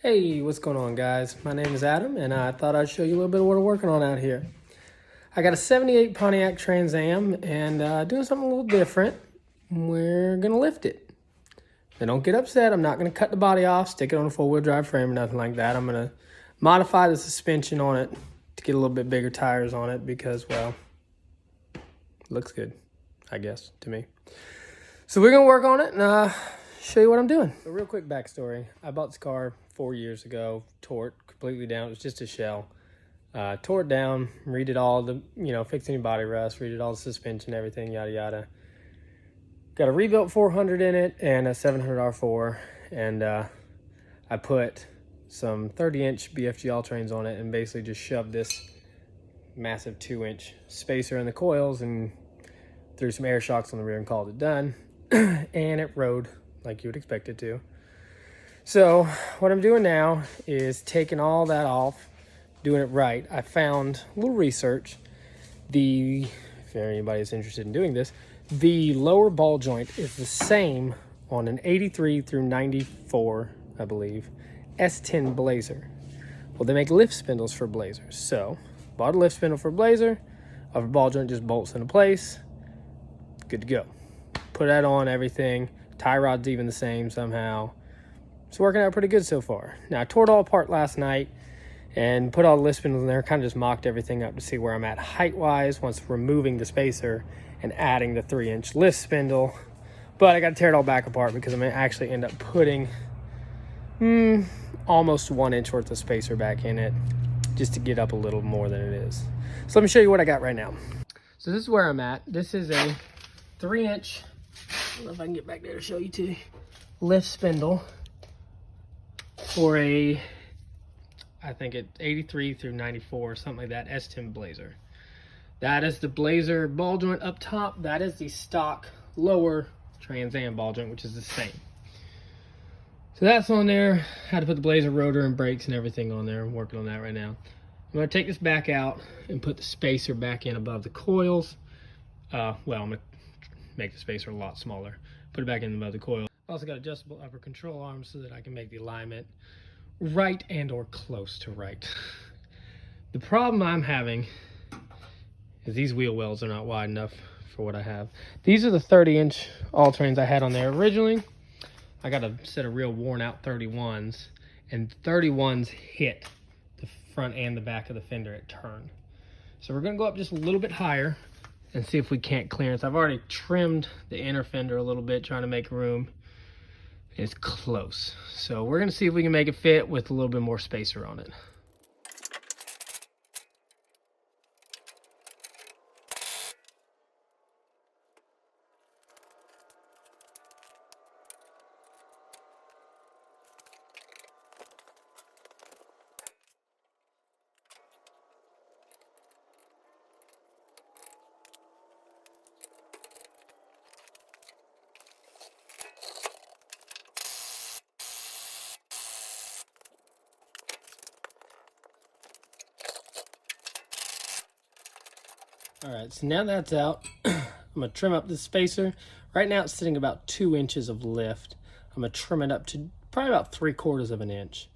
Hey, what's going on, guys? My name is Adam, and I thought I'd show you a little bit of what we're working on out here. I got a 78 Pontiac Trans Am, and doing something a little different. We're going to lift it. Now, don't get upset. I'm not going to cut the body off, stick it on a four-wheel drive frame or nothing like that. I'm going to modify the suspension on it to get a little bit bigger tires on it because, well, it looks good, I guess, to me. So we're going to work on it and show you what I'm doing. A real quick backstory. I bought this car 4 years ago, tore it completely down. It was just a shell. Tore it down, redid all the, fixed any body rust, redid all the suspension, everything, yada, yada. Got a rebuilt 400 in it and a 700 R4. And I put some 30-inch BFG all-trains on it and basically just shoved this massive 2-inch spacer in the coils and threw some air shocks on the rear and called it done. And it rode like you would expect it to. So what I'm doing now is taking all that off, doing it right. I found a little research. If anybody is interested in doing this, the lower ball joint is the same on an 83 through 94, I believe, S10 Blazer. Well, they make lift spindles for Blazers. So bought a lift spindle for Blazer. Upper ball joint just bolts into place. Good to go. Put that on everything. Tie rod's even the same somehow. It's working out pretty good so far. Now, I tore it all apart last night and put all the lift spindles in there, kind of just mocked everything up to see where I'm at height-wise once removing the spacer and adding the 3-inch lift spindle. But I got to tear it all back apart because I'm going to actually end up putting almost 1 inch worth of spacer back in it just to get up a little more than it is. So let me show you what I got right now. So this is where I'm at. This is a 3-inch, I don't know if I can get back there to show you too, lift spindle for I think it's 83 through 94, something like that, S10 Blazer. That is the Blazer ball joint up top. That is the stock lower Trans Am ball joint, which is the same. So that's on there. Had to put the Blazer rotor and brakes and everything on there. I'm working on that right now. I'm going to take this back out and put the spacer back in above the coils. Well, I'm going to make the spacer a lot smaller. Put it back in above the coil. Also got adjustable upper control arms so that I can make the alignment right and or close to right. The problem I'm having is these wheel wells are not wide enough for what I have. These are the 30-inch all-trains I had on there originally. I got a set of real worn out 31s, and 31s hit the front and the back of the fender at turn. So we're gonna go up just a little bit higher and see if we can't clearance. I've already trimmed the inner fender a little bit, trying to make room. It's close. So we're gonna see if we can make it fit with a little bit more spacer on it. All right, so now that's out, I'm gonna trim up the spacer. Right now it's sitting about 2 inches of lift. I'm gonna trim it up to probably about 3/4 of an inch.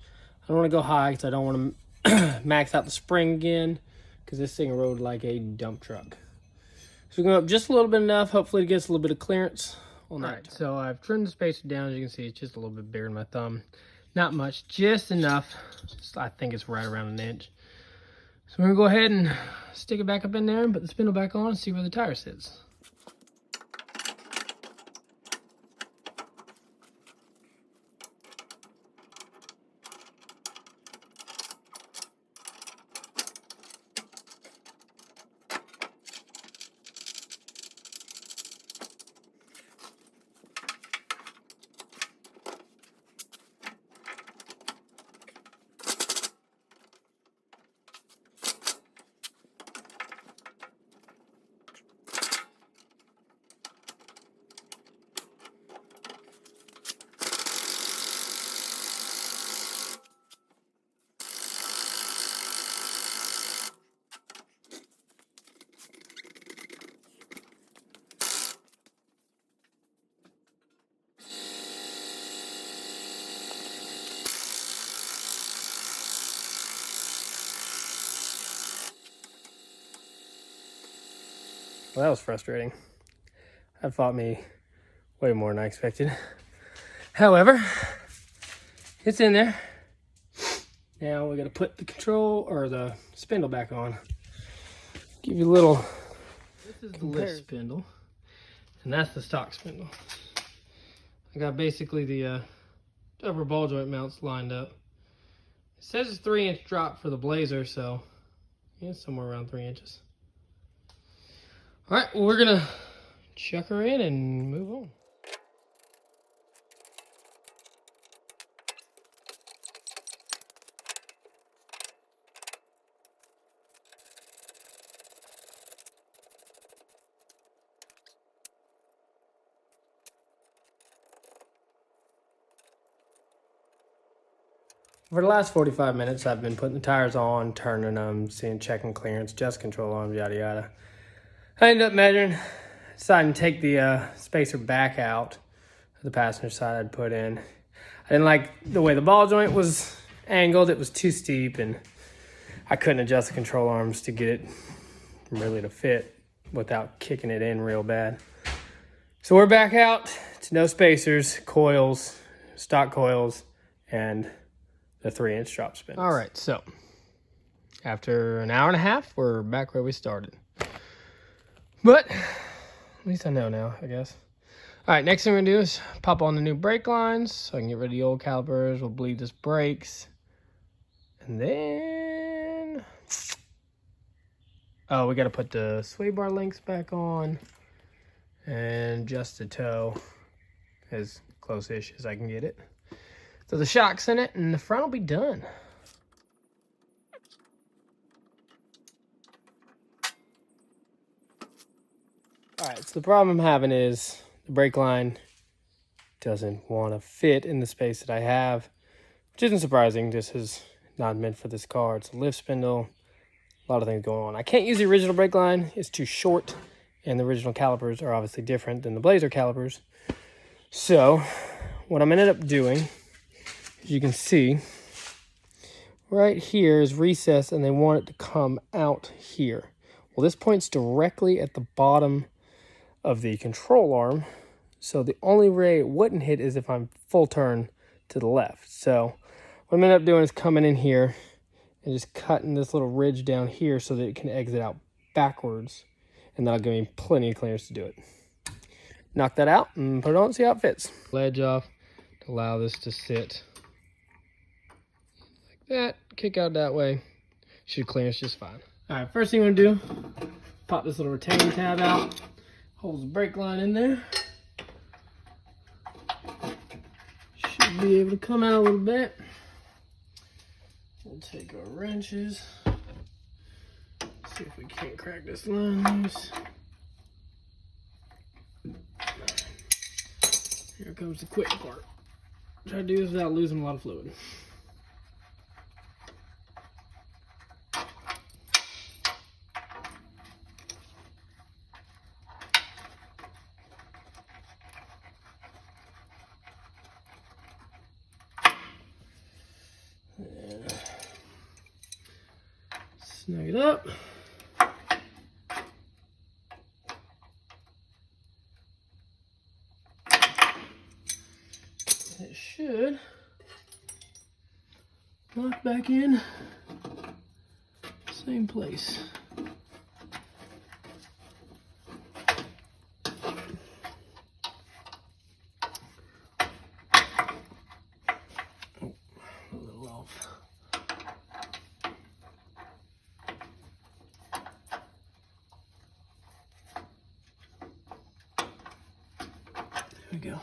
I don't wanna go high because I don't wanna max out the spring again because this thing rode like a dump truck. So we're going up just a little bit enough. Hopefully it gets a little bit of clearance on that. All right, so I've trimmed the spacer down. As you can see, it's just a little bit bigger than my thumb. Not much, just enough. I think it's right around an inch. So we're gonna go ahead and stick it back up in there and put the spindle back on and see where the tire sits. Well, that was frustrating. That fought me way more than I expected. However, it's in there. Now we gotta put the control or the spindle back on. Give you a little. This is the lift spindle, and that's the stock spindle. I got basically the upper ball joint mounts lined up. It says it's 3-inch drop for the Blazer, so yeah, somewhere around 3 inches. All right, well, we're gonna chuck her in and move on. For the last 45 minutes, I've been putting the tires on, turning them, checking clearance, just control arms, yada yada. I ended up measuring, deciding to take the spacer back out of the passenger side I'd put in. I didn't like the way the ball joint was angled. It was too steep, and I couldn't adjust the control arms to get it really to fit without kicking it in real bad. So we're back out to no spacers, coils, stock coils, and the 3-inch drop spin. All right, so after an hour and a half, we're back where we started. But at least I know now, I guess. All right, next thing we're gonna do is pop on the new brake lines so I can get rid of the old calipers. We'll bleed this brakes. And then, oh, we gotta put the sway bar links back on and just the toe as close-ish as I can get it. So the shock's in it, and the front will be done. All right, so the problem I'm having is the brake line doesn't want to fit in the space that I have, which isn't surprising. This is not meant for this car. It's a lift spindle, a lot of things going on. I can't use the original brake line. It's too short, and the original calipers are obviously different than the Blazer calipers. So what I'm ended up doing, as you can see, right here is recessed, and they want it to come out here. Well, this points directly at the bottom of the control arm, so the only way it wouldn't hit is if I'm full turn to the left. So what I'm ended up doing is coming in here and just cutting this little ridge down here so that it can exit out backwards, and that'll give me plenty of clearance to do it. Knock that out and put it on and see how it fits. Ledge off to allow this to sit like that, kick out that way. Should clearance just fine. All right, first thing you want to do, pop this little retaining tab out, holds the brake line in there. Should be able to come out a little bit. We'll take our wrenches, see if we can't crack this line loose. Here comes the quick part. Try to do this without losing a lot of fluid. Snug it up. It should lock back in, same place. Oh, a little off. There we go.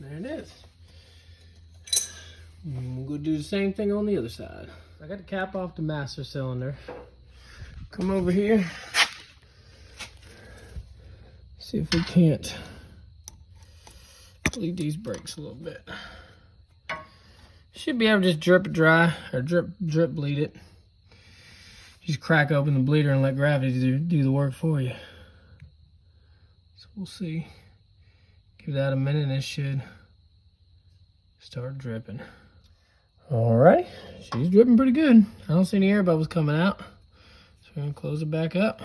There it is. We'll go do the same thing on the other side. I got the cap off the master cylinder. Come over here. See if we can't bleed these brakes a little bit. Should be able to just drip it dry, or drip bleed it. Just crack open the bleeder and let gravity do the work for you. So we'll see. Give that a minute and it should start dripping. All right, she's dripping pretty good. I don't see any air bubbles coming out. So we're gonna close it back up.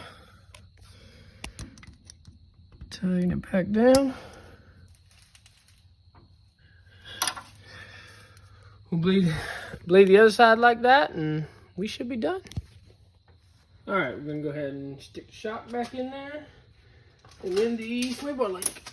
Tighten it back down. We'll bleed the other side like that, and we should be done. All right, we're gonna go ahead and stick the shock back in there, and then the swaybar link.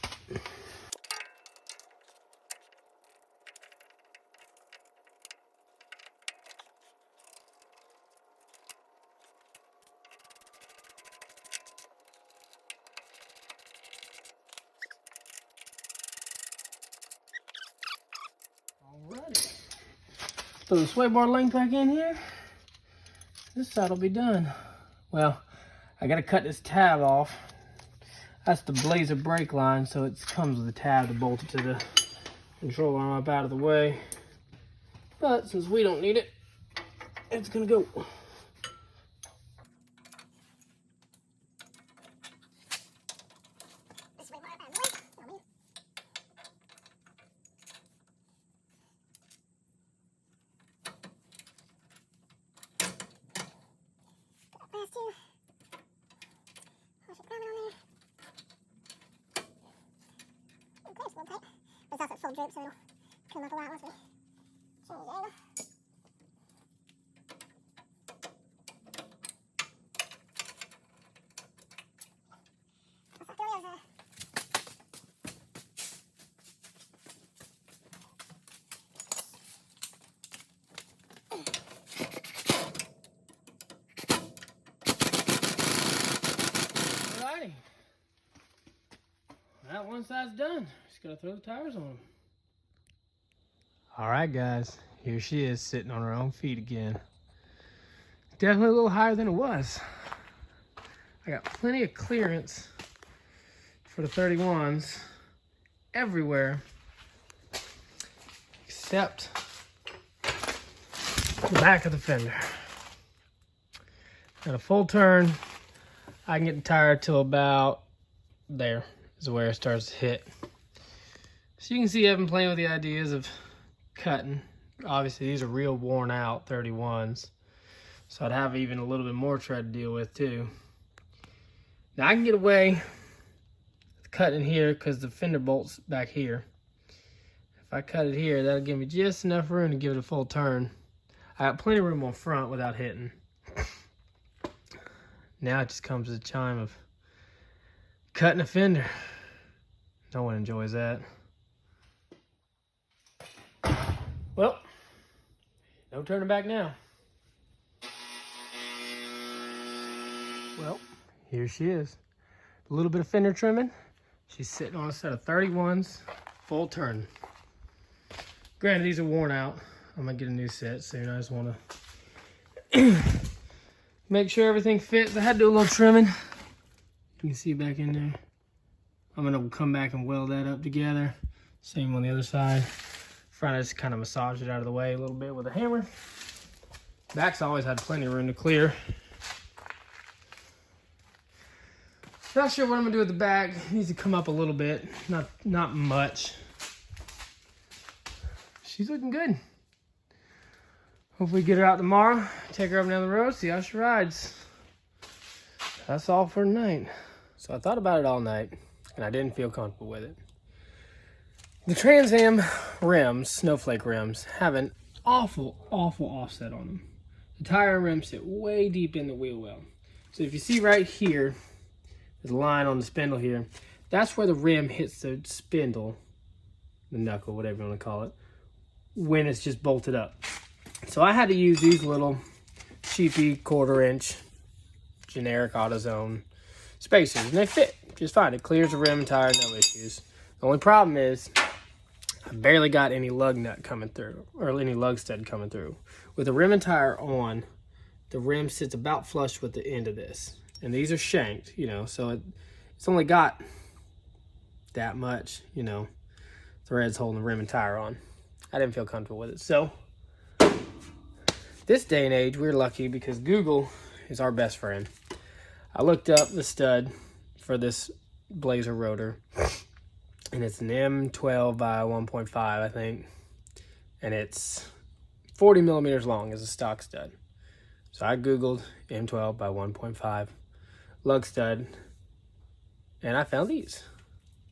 Alrighty. Throw the swaybar link back in here. This side will be done. Well, I gotta cut this tab off. That's the Blazer brake line, so it comes with a tab to bolt it to the control arm up out of the way. But since we don't need it, it's gonna go. It's also full drip, so it'll come up a lot once we change the angle. Alrighty. That one side's done. Just gotta throw the tires on them. All right, guys, here she is sitting on her own feet again. Definitely a little higher than it was. I got plenty of clearance for the 31s everywhere except the back of the fender. Got a full turn. I can get the tire till about there is where it starts to hit. So you can see I've been playing with the ideas of cutting. Obviously these are real worn out 31s, so I'd have even a little bit more tread to deal with too. Now I can get away with cutting here because the fender bolt's back here. If I cut it here, that'll give me just enough room to give it a full turn. I got plenty of room on front without hitting. Now it just comes to the chime of cutting a fender. No one enjoys that. Well, no turning back now. Well, here she is. A little bit of fender trimming. She's sitting on a set of 31s, full turn. Granted, these are worn out. I'm gonna get a new set soon. I just wanna make sure everything fits. I had to do a little trimming. You can see back in there. I'm gonna come back and weld that up together. Same on the other side. Front, I just kind of massage it out of the way a little bit with a hammer. Back's always had plenty of room to clear. Not sure what I'm gonna do with the back. It needs to come up a little bit, not much. She's looking good. Hopefully get her out tomorrow, take her up and down the road, see how she rides. That's all for tonight. So I thought about it all night, and I didn't feel comfortable with it. The Trans Am rims, snowflake rims, have an awful offset on them. The tire and rims sit way deep in the wheel well. So if you see right here, there's a line on the spindle here. That's where the rim hits the spindle, the knuckle, whatever you want to call it, when it's just bolted up. So I had to use these little cheapy 1/4 inch generic AutoZone spacers, and they fit just fine. It clears the rim and tire, no issues. The only problem is I barely got any lug nut coming through, or any lug stud coming through. With the rim and tire on, the rim sits about flush with the end of this. And these are shanked, you know, so it's only got that much, you know, threads holding the rim and tire on. I didn't feel comfortable with it. So this day and age, we're lucky because Google is our best friend. I looked up the stud for this Blazer rotor, and it's an M12 by 1.5, I think. and it's 40 millimeters long as a stock stud. So I Googled M12 by 1.5 lug stud, and I found these.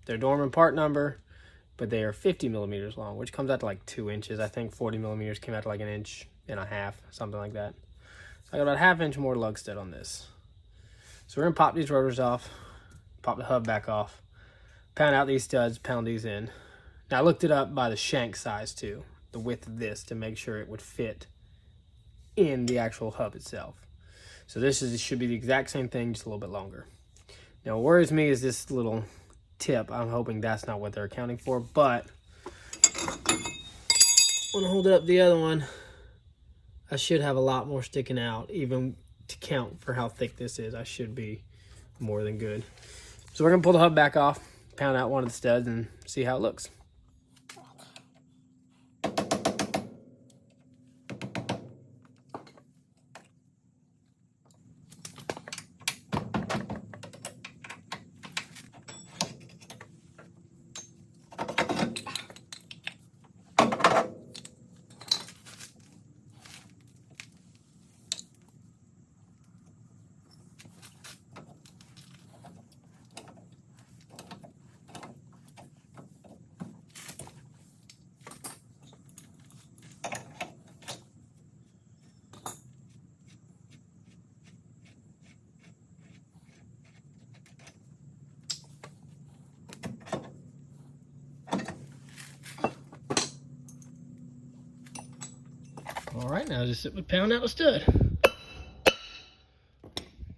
They're dormant part number, but they are 50 millimeters long, which comes out to like 2 inches. I think 40 millimeters came out to like 1.5 inches, something like that. So I got about 1/2 inch more lug stud on this. So we're gonna pop these rotors off, pop the hub back off, pound out these studs, pound these in. Now I looked it up by the shank size too, the width of this, to make sure it would fit in the actual hub itself. So this should be the exact same thing, just a little bit longer. Now what worries me is this little tip. I'm hoping that's not what they're accounting for, but when I hold it up the other one, I should have a lot more sticking out. Even to count for how thick this is, I should be more than good. So we're gonna pull the hub back off, pound out one of the studs, and see how it looks. All right, now just sit with pound out a stud. Let's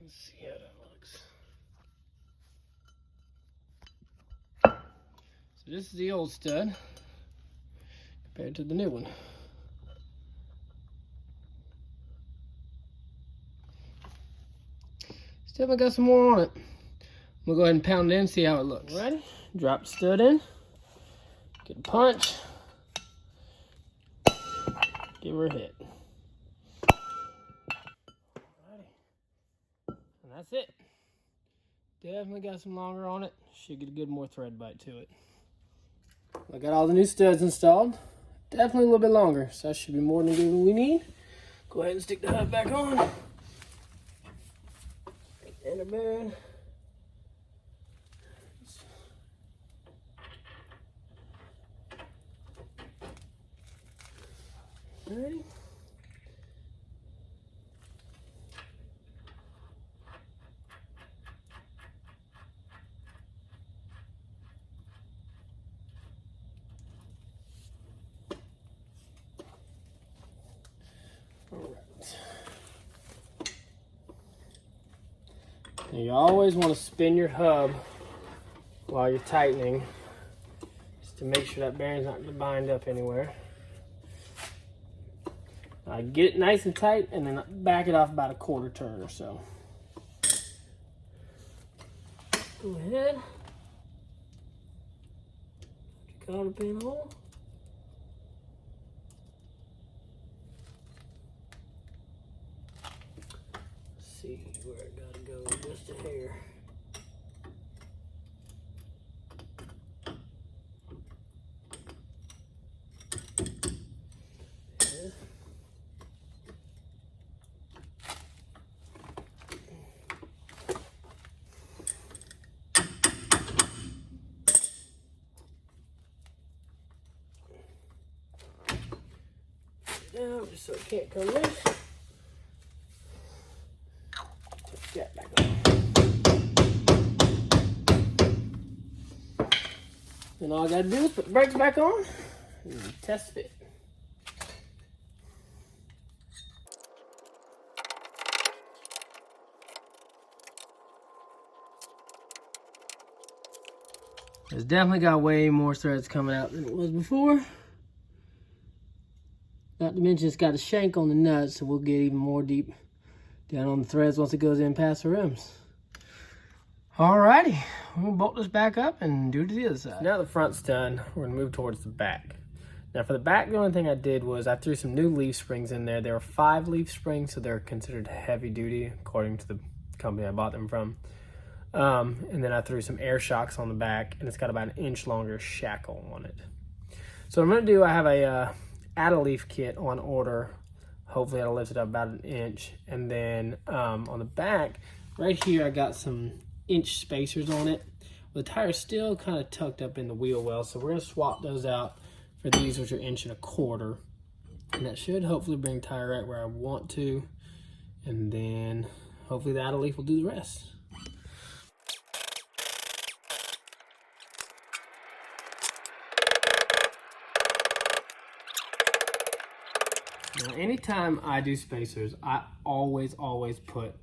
see how that looks. So this is the old stud compared to the new one. Still got some more on it. I'm gonna go ahead and pound it in, see how it looks. Ready? Drop the stud in, get a punch, give her a hit. Alrighty. And that's it. Definitely got some longer on it. Should get a good more thread bite to it. I got all the new studs installed. Definitely a little bit longer, so that should be more than what we need. Go ahead and stick the hub back on. And a bearing. Ready? All right. Now you always want to spin your hub while you're tightening, just to make sure that bearing's not going to bind up anywhere. Get it nice and tight, and then back it off about a 1/4 turn or so. Go ahead. Put your cotter pin hole. Let's see where it gotta go, just a hair. Down just so it can't come loose. Take that back on. Then all I gotta do is put the brakes back on and test fit. It's definitely got way more threads coming out than it was before. Not to mention it's got a shank on the nuts, so we'll get even more deep down on the threads once it goes in past the rims. Alrighty, we'll bolt this back up and do it to the other side. Now the front's done, we're gonna move towards the back. Now for the back, the only thing I did was I threw some new leaf springs in there. There were 5 leaf springs, so they're considered heavy duty according to the company I bought them from. And then I threw some air shocks on the back, and it's got about 1 inch longer shackle on it. So what I'm gonna do, I have a add a leaf kit on order. Hopefully that'll lift it up about 1 inch. And then on the back, right here, I got some inch spacers on it. The tire's still kind of tucked up in the wheel well, so we're gonna swap those out for these, which are 1.25 inches. And that should hopefully bring the tire right where I want to. And then hopefully the add a leaf will do the rest. Now, anytime I do spacers, I always put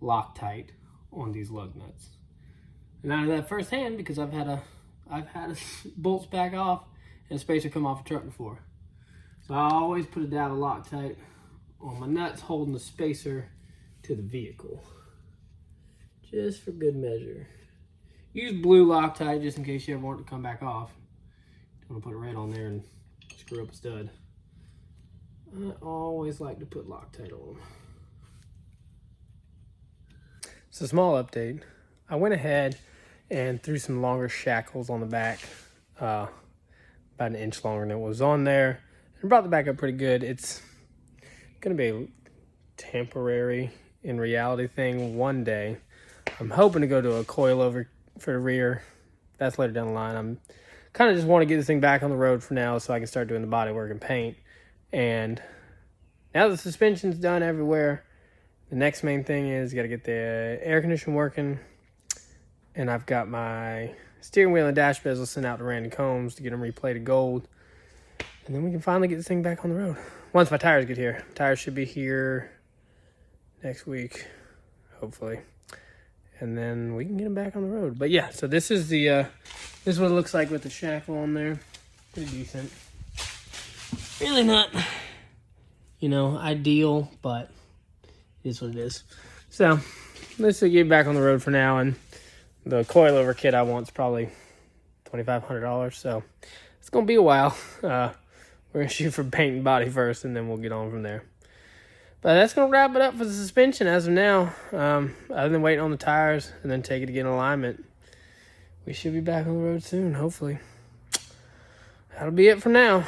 Loctite on these lug nuts. And I know that firsthand because I've had a bolts back off and a spacer come off a truck before. So I always put a dab of Loctite on my nuts holding the spacer to the vehicle. Just for good measure. Use blue Loctite just in case you ever want it to come back off. Don't want to put a red on there and screw up a stud. I always like to put Loctite on them. So small update. I went ahead and threw some longer shackles on the back, about 1 inch longer than it was on there, and brought the back up pretty good. It's gonna be a temporary, in reality thing one day. I'm hoping to go to a coilover for the rear. That's later down the line. I'm kind of just want to get this thing back on the road for now so I can start doing the body work and paint. And now the suspension's done everywhere, the next main thing is got to get the air conditioner working. And I've got my steering wheel and dash bezel sent out to Randy Combs to get them replated gold. And then we can finally get this thing back on the road. Once my tires get here. Tires should be here next week, hopefully. And then we can get them back on the road. But yeah, so this is the this is what it looks like with the shackle on there. Pretty decent. Really not, ideal, but it is what it is. So let's get back on the road for now. And the coilover kit I want is probably $2,500, so it's gonna be a while. We're gonna shoot for paint and body first, and then we'll get on from there. But that's gonna wrap it up for the suspension as of now. Other than waiting on the tires and then take it to get in alignment, we should be back on the road soon, hopefully. That'll be it for now.